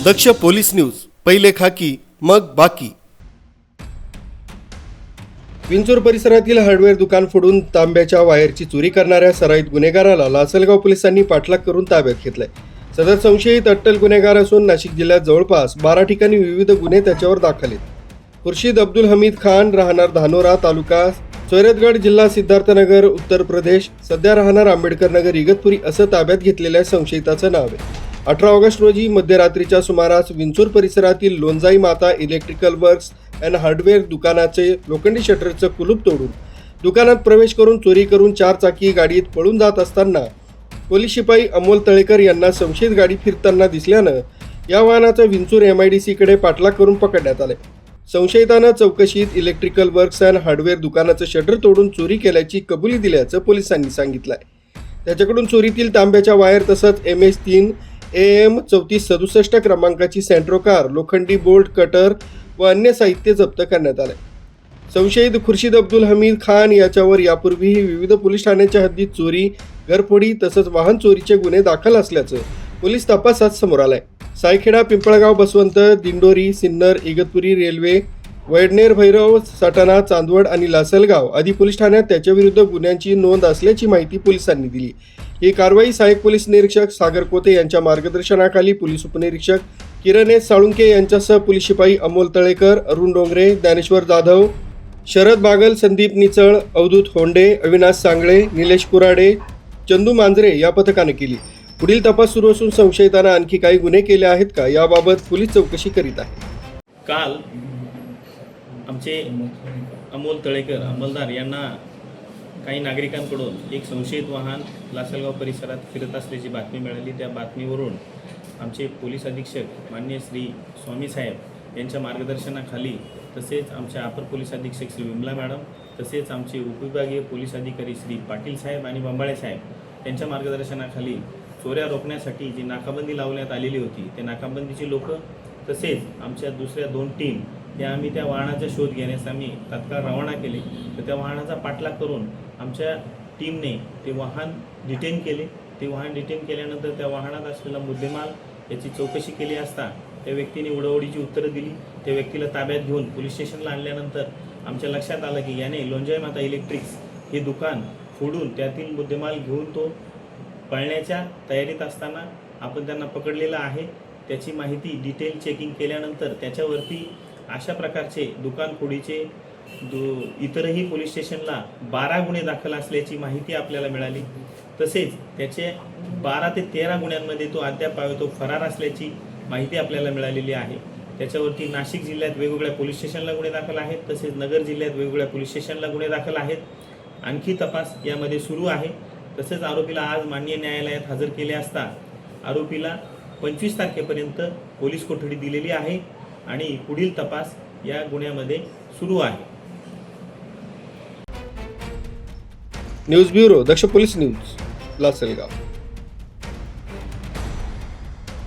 दक्ष police news, पहिले खाकी मग बाकी। विंचूर परिसरातील हार्डवेअर दुकान फोडून तांब्याच्या वायरची चोरी करणाऱ्या सराईत गुन्हेगाराला लासलगाव पोलिसांनी पाठलाग करून ताब्यात घेतलाय। सदर संशयित अट्टल गुन्हेगार असून नाशिक जिल्ह्यात जवळपास 12 ठिकाणी विविध गुन्हे त्याच्यावर दाखल आहेत। खुर्शीद अब्दुल हमीद खान, राहणार धानोरा तालुका सैरतगड, जिल्हा सिद्धार्थनगर, उत्तर प्रदेश, सध्या राहणार आंबेडकर नगर, इगतपुरी असं ताब्यात घेतलेल्या संशयिताचं नाव आहे। 18 ऑगस्ट रोजी मध्यरात्रीच्या सुमारास विंचूर परिसरातील लोणजाई माता इलेक्ट्रिकल वर्क्स अँड हार्डवेअर दुकानाचे लोखंडी शटरचं कुलूप तोडून दुकानात प्रवेश करून चोरी करून 4 चाकी गाडीत पळून जात असताना पोलीस शिपाई अमोल तळेकर यांना संशयित गाडी फिरताना दिसल्यानं या वाहनाचा विंचूर MIDC कडे पाठलाग करून पकडण्यात आले। संशयितानं चौकशीत इलेक्ट्रिकल वर्क्स अँड हार्डवेअर दुकानाचं शटर तोडून चोरी केल्याची कबुली दिल्याचं पोलिसांनी सांगितलंय। त्याच्याकडून चोरीतील तांब्याच्या वायर तसंच MS3 AM 3467 क्रमांकाची सेंट्रो कार, लोखंडी बोल्ट, कटर व अन्य साहित्य जप्त करण्यात आले। संशयित खुर्शीद अब्दुल हमीद खान याच्यावर यापूर्वीही विविध पोलीस ठाण्यांच्या हद्दीत चोरी, घरफोडी तसंच वाहन चोरीचे गुन्हे दाखल असल्याचं पोलीस तपासात समोर आलंय। सायखेडा, पिंपळगाव, बसवंत, दिंडोरी, सिन्नर, इगतपुरी, रेल्वे, वैडनेर, भैरव, सटाणा, चांदवड आणि लासलगाव आदी पोलीस ठाण्यात त्याच्याविरुद्ध गुन्ह्यांची नोंद असल्याची माहिती पोलिसांनी दिली। ही कारवाई सहाय्यक पोलीस निरीक्षक सागर कोते यांच्या मार्गदर्शनाखाली पोलीस उपनिरीक्षक किरण एस साळुंके यांच्यासह पोलीस शिपाई अमोल तळेकर, अरुण डोंगरे, ज्ञानेश्वर जाधव, शरद बागल, संदीप निचळ, अवधूत होंडे, अविनाश सांगळे, निलेश कुराडे, चंदू मांजरे या पथकाने केली। पुढील तपास सुरू असून संशयितांना आणखी काही गुन्हे केले आहेत का याबाबत पोलीस चौकशी करीत आहे। काल आमचे अमोल तळेकर अंमलदार यांना काही नागरिकांकडून एक संशयित वाहन लासलगाव परिसरात फिरत असल्याची बातमी मिळाली। त्या बातमीवरून आमचे पोलीस अधीक्षक माननीय श्री स्वामी साहेब यांच्या मार्गदर्शनाखाली तसेच आमचे अपर पोलीस अधीक्षक श्री विमला मॅडम तसेच आमचे उपविभागीय पोलीस अधिकारी श्री पाटील साहेब आणि बंबाळे साहेब यांच्या मार्गदर्शनाखाली चोऱ्या रोखण्यासाठी जी नाकाबंदी लावण्यात आलेली होती ते नाकाबंदीची लोक तसेच आमच्या दुसऱ्या 2 टीम या आम्ही त्या वाहनाचा शोध घेण्यास आम्ही तात्काळ रवाना केले। तर त्या वाहनाचा पाठलाग करून आमच्या टीमने ते वाहन डिटेन केले। ते वाहन डिटेन केल्यानंतर त्या वाहनात असलेला मुद्देमाल याची चौकशी केली असता त्या व्यक्तीने उडवडीची उत्तरं दिली। त्या व्यक्तीला ताब्यात घेऊन पोलीस स्टेशनला आणल्यानंतर आमच्या लक्षात आलं की याने लोणजाई माता इलेक्ट्रिक्स हे दुकान फोडून त्यातील मुद्देमाल घेऊन तो पळण्याच्या तयारीत असताना आपण त्यांना पकडलेलं आहे। त्याची माहिती डिटेल चेकिंग केल्यानंतर त्याच्यावरती अशा प्रकारचे दुकान फोडीचे इतरही पोलीस स्टेशनला 12 गुन्हे दाखल असल्याची माहिती आपल्याला मिळाली। तसेच त्याचे 12 ते 13 गुन्ह्यांमध्ये तो अद्याप तो फरार असल्याची माहिती आपल्याला मिळालेली आहे। त्याच्यावरती नाशिक जिल्ह्यात वेगवेगळ्या पोलीस स्टेशनला गुन्हे दाखल आहेत तसेच नगर जिल्ह्यात वेगवेगळ्या पोलीस स्टेशनला गुन्हे दाखल आहेत। आणखी तपास यामध्ये सुरू आहे। तसेच आरोपीला आज माननीय न्यायालयात हजर केले असता आरोपीला 25 तारखेपर्यंत पोलीस कोठडी दिलेली आहे आणि पुढील तपास या गुन्ह्यामध्ये सुरू आहे। न्यूज ब्युरो, दक्ष पोलीस न्यूज, लासलगाव।